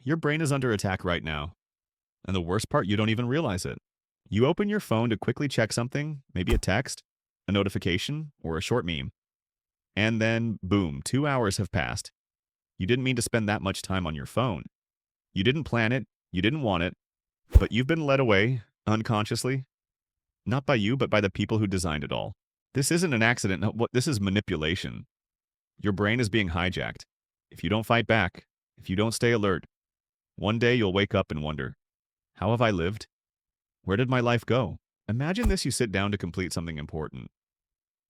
Your brain is under attack right now. And the worst part, you don't even realize it. You open your phone to quickly check something, maybe a text, a notification, or a short meme. And then, boom, 2 hours have passed. You didn't mean to spend that much time on your phone. You didn't plan it, you didn't want it, but you've been led away, unconsciously. Not by you, but by the people who designed it all. This isn't an accident, no, this is manipulation. Your brain is being hijacked. If you don't fight back, if you don't stay alert, one day you'll wake up and wonder, how have I lived? Where did my life go? Imagine this: you sit down to complete something important.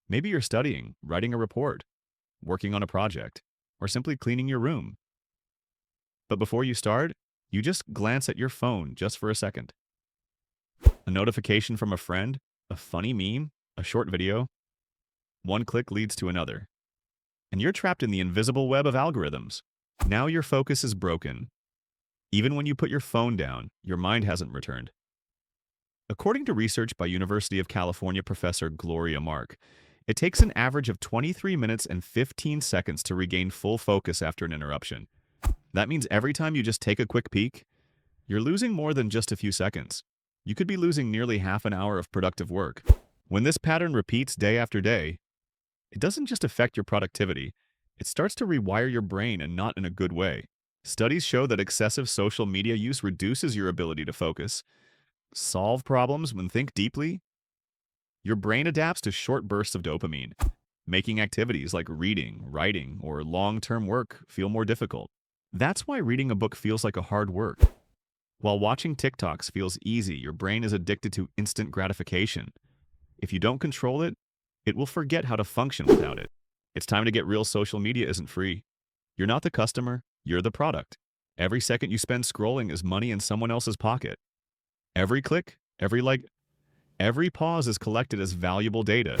Maybe you're studying, writing a report, working on a project, or simply cleaning your room. But before you start, you just glance at your phone just for a second. A notification from a friend, a funny meme, a short video. One click leads to another. And you're trapped in the invisible web of algorithms. Now your focus is broken. Even when you put your phone down, your mind hasn't returned. According to research by University of California professor Gloria Mark, it takes an average of 23 minutes and 15 seconds to regain full focus after an interruption. That means every time you just take a quick peek, you're losing more than just a few seconds. You could be losing nearly half an hour of productive work. When this pattern repeats day after day, it doesn't just affect your productivity, it starts to rewire your brain, and not in a good way. Studies show that excessive social media use reduces your ability to focus, solve problems, and think deeply. Your brain adapts to short bursts of dopamine, making activities like reading, writing, or long-term work feel more difficult. That's why reading a book feels like a hard work. While watching TikToks feels easy, your brain is addicted to instant gratification. If you don't control it, it will forget how to function without it. It's time to get real. Social media isn't free. You're not the customer, you're the product. Every second you spend scrolling is money in someone else's pocket. Every click, every like, every pause is collected as valuable data.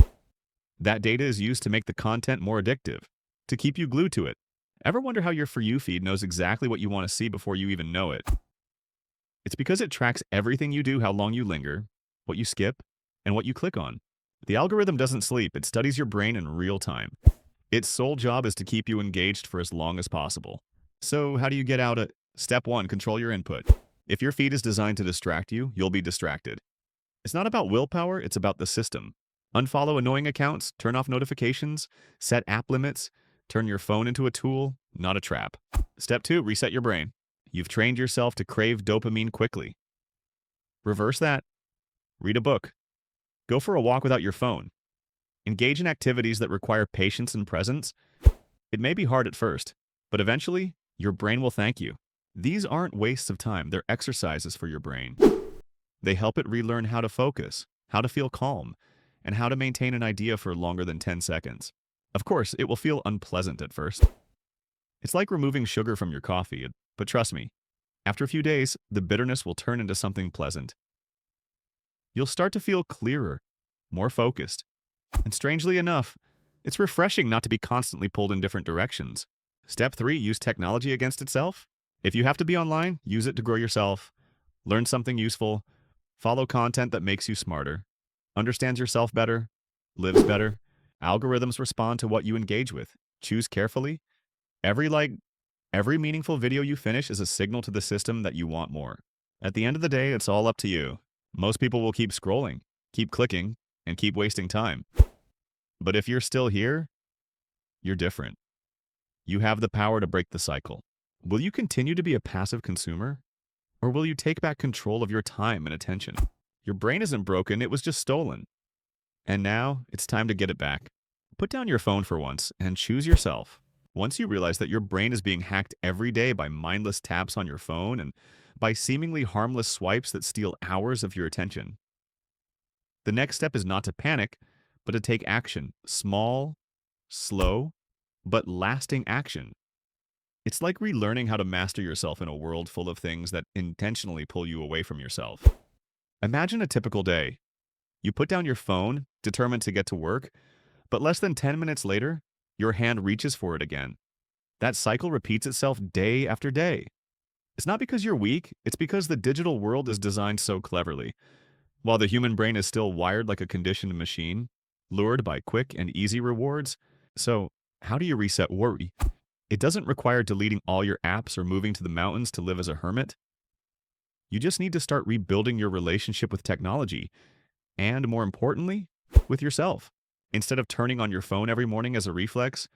That data is used to make the content more addictive, to keep you glued to it. Ever wonder how your For You feed knows exactly what you want to see before you even know it? It's because it tracks everything you do, how long you linger, what you skip, and what you click on. The algorithm doesn't sleep, it studies your brain in real time. Its sole job is to keep you engaged for as long as possible. So how do you get out of Step 1, control your input. If your feed is designed to distract you, you'll be distracted. It's not about willpower, it's about the system. Unfollow annoying accounts, turn off notifications, set app limits, turn your phone into a tool, not a trap. Step 2, reset your brain. You've trained yourself to crave dopamine quickly. Reverse that. Read a book. Go for a walk without your phone. Engage in activities that require patience and presence. It may be hard at first, but eventually, your brain will thank you. These aren't wastes of time, they're exercises for your brain. They help it relearn how to focus, how to feel calm, and how to maintain an idea for longer than 10 seconds. Of course, it will feel unpleasant at first. It's like removing sugar from your coffee, but trust me, after a few days, the bitterness will turn into something pleasant. You'll start to feel clearer, more focused. And strangely enough, it's refreshing not to be constantly pulled in different directions. Step 3, use technology against itself. If you have to be online, use it to grow yourself, learn something useful, follow content that makes you smarter, understands yourself better, lives better. Algorithms respond to what you engage with. Choose carefully. Every meaningful video you finish is a signal to the system that you want more. At the end of the day, it's all up to you. Most people will keep scrolling, keep clicking, and keep wasting time. But if you're still here, you're different. You have the power to break the cycle. Will you continue to be a passive consumer? Or will you take back control of your time and attention? Your brain isn't broken, it was just stolen. And now, it's time to get it back. Put down your phone for once and choose yourself. Once you realize that your brain is being hacked every day by mindless taps on your phone and by seemingly harmless swipes that steal hours of your attention, the next step is not to panic, but to take action. Small, slow, but lasting action. It's like relearning how to master yourself in a world full of things that intentionally pull you away from yourself. Imagine a typical day. You put down your phone, determined to get to work, but less than 10 minutes later, your hand reaches for it again. That cycle repeats itself day after day. It's not because you're weak, it's because the digital world is designed so cleverly. While the human brain is still wired like a conditioned machine, lured by quick and easy rewards. So, how do you reset worry? It doesn't require deleting all your apps or moving to the mountains to live as a hermit. You just need to start rebuilding your relationship with technology and, more importantly, with yourself. Instead of turning on your phone every morning as a reflex,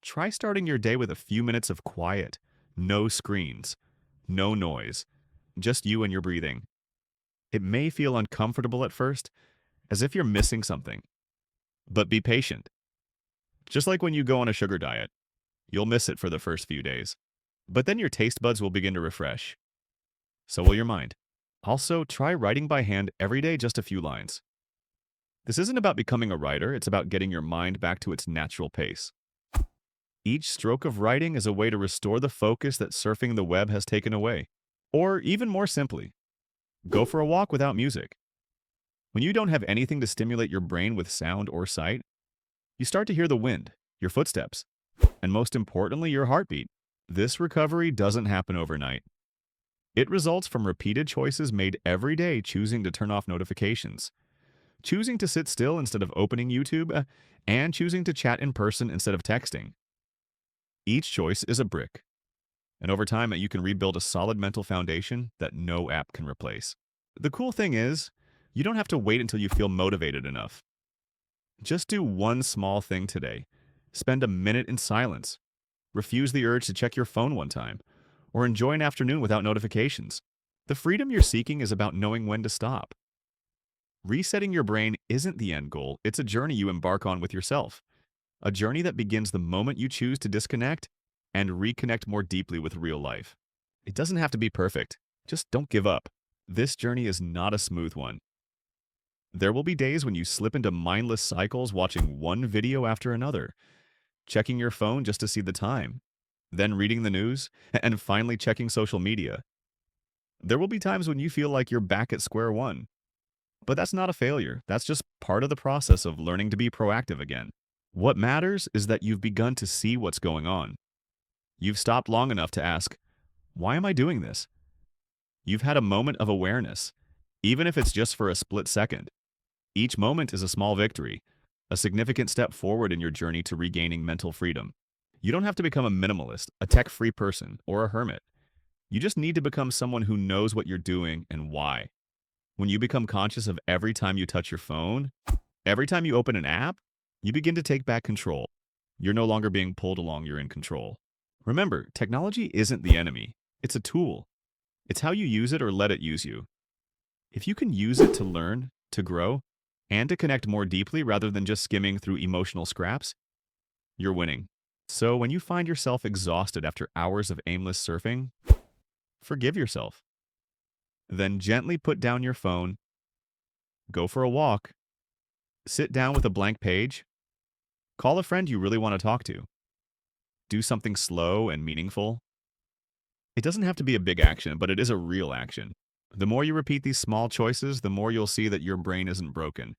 try starting your day with a few minutes of quiet, no screens, no noise, just you and your breathing. It may feel uncomfortable at first, as if you're missing something, but be patient. Just like when you go on a sugar diet, you'll miss it for the first few days, but then your taste buds will begin to refresh. So will your mind. Also, try writing by hand every day, just a few lines. This isn't about becoming a writer, it's about getting your mind back to its natural pace. Each stroke of writing is a way to restore the focus that surfing the web has taken away. Or even more simply, go for a walk without music. When you don't have anything to stimulate your brain with sound or sight, you start to hear the wind, your footsteps, and most importantly, your heartbeat. This recovery doesn't happen overnight. It results from repeated choices made every day, choosing to turn off notifications, choosing to sit still instead of opening YouTube, and choosing to chat in person instead of texting. Each choice is a brick, and over time, you can rebuild a solid mental foundation that no app can replace. The cool thing is, you don't have to wait until you feel motivated enough. Just do one small thing today. Spend a minute in silence. Refuse the urge to check your phone one time, or enjoy an afternoon without notifications. The freedom you're seeking is about knowing when to stop. Resetting your brain isn't the end goal, it's a journey you embark on with yourself. A journey that begins the moment you choose to disconnect and reconnect more deeply with real life. It doesn't have to be perfect, just don't give up. This journey is not a smooth one. There will be days when you slip into mindless cycles, watching one video after another, checking your phone just to see the time, then reading the news, and finally checking social media. There will be times when you feel like you're back at square one. But that's not a failure. That's just part of the process of learning to be proactive again. What matters is that you've begun to see what's going on. You've stopped long enough to ask, why am I doing this? You've had a moment of awareness, even if it's just for a split second. Each moment is a small victory, a significant step forward in your journey to regaining mental freedom. You don't have to become a minimalist, a tech-free person, or a hermit. You just need to become someone who knows what you're doing and why. When you become conscious of every time you touch your phone, every time you open an app, you begin to take back control. You're no longer being pulled along, you're in control. Remember, technology isn't the enemy. It's a tool. It's how you use it or let it use you. If you can use it to learn, to grow, and to connect more deeply rather than just skimming through emotional scraps, you're winning. So when you find yourself exhausted after hours of aimless surfing, forgive yourself. Then gently put down your phone, go for a walk, sit down with a blank page, call a friend you really want to talk to. Do something slow and meaningful. It doesn't have to be a big action, but it is a real action. The more you repeat these small choices, the more you'll see that your brain isn't broken.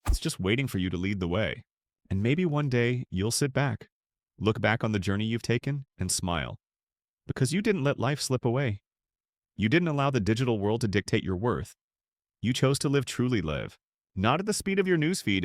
It's just waiting for you to lead the way. And maybe one day you'll sit back, look back on the journey you've taken, and smile. Because you didn't let life slip away. You didn't allow the digital world to dictate your worth. You chose to truly live. Not at the speed of your newsfeed,